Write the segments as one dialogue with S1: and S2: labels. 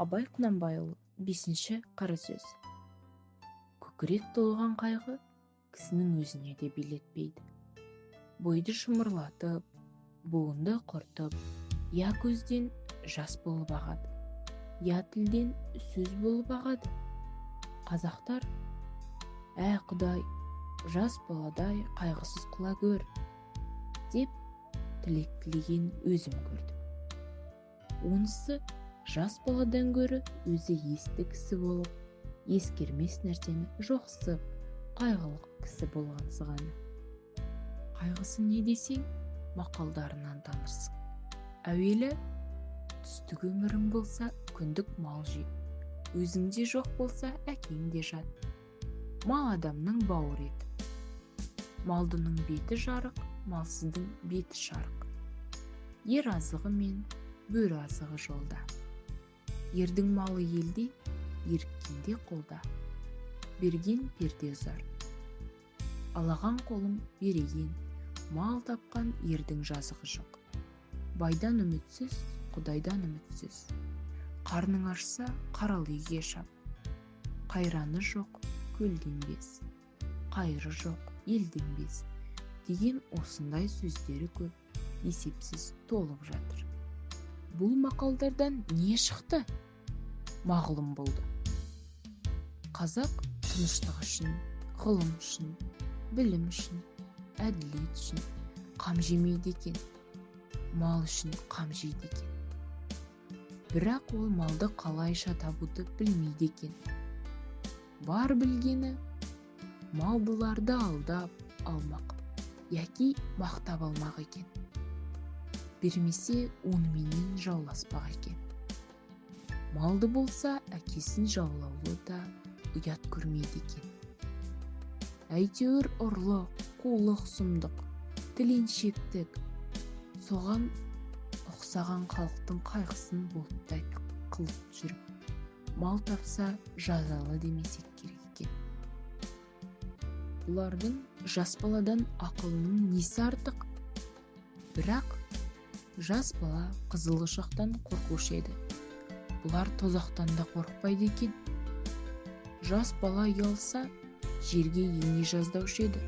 S1: Абай Құнанбайұлы 5-ші қара сөз. Көкірек толған қайғы кісінің өзіне де билетпейді. Бойды шымырлатып, буынды құртып, я көзден жас болып ағады, я тілден сөз болып ағады. Қазақтар, Құдай, жас баладай қайғысыз қыла көр, деп тілек тілеген өзім көрдім. Онысы жас баладан гөрі өзі есті кісі болып, ескермес нәрсені жоқсып, қайғылық кісі болғансы ғана. Қайғысы не десең, мақалдарынан танырсың. Әуелі, түстік өмірің болса, күндік мал жей. Өзіңде жоқ болса, әкең де жат. Мал адамның бауыр еті. Малдының беті жарық, малсыздың беті шарық. Ер азығы мен бөрі азығы жолда. Ердің малы елде, еріккенде қолда. Берген перде ұзар. Алаған қолым береген, мал тапқан ердің жазығы жоқ. Байдан үмітсіз, Құдайдан үмітсіз. Қарның ашса, қарал үйге шап. Қайраны жоқ, көлден без. Қайыры жоқ, елден без. Деген осындай сөздері көп, есепсіз толып жатыр. Бұл мақалдардан не шықты? Мағлұм болды. Қазақ тыныштық үшін, ғылым үшін, білім үшін, әділет үшін қам жемейді екен, мал үшін қам жейді екен. Бірақ ол малды қалайша табуды білмейді екен. Бар білгені малдыларды алдап алмақ, яки мақтап алмақ екен. Бермесе онымен жауласпақ екен. Малды болса әкесін жаулаулы да ұят көрмейді екен. Әйтеуір ұрлық, қулық, сұмдық, тіленшектік, соған ұқсаған халықтың қайғысын болттай қылып жүріп, мал тапса жазалы демесек керек екен. Бұлардың жас баладан ақылының несі артық? Бірақ жас бала қызыл ошақтан қорқушы еді. Бұлар тозақтан да қорықпайды екен. Жас бала ұялса, жерге ене жаздаушы еді.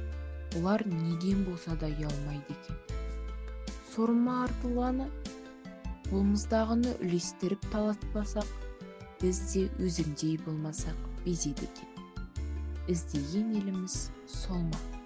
S1: Бұлар неден болса да ұялмайды екен. Сорыма артылғаны, қолымыздағыны үлестіріп талатпасақ, біз де өзімдей болмасақ безеді екен. Іздеген еліміз сол ма?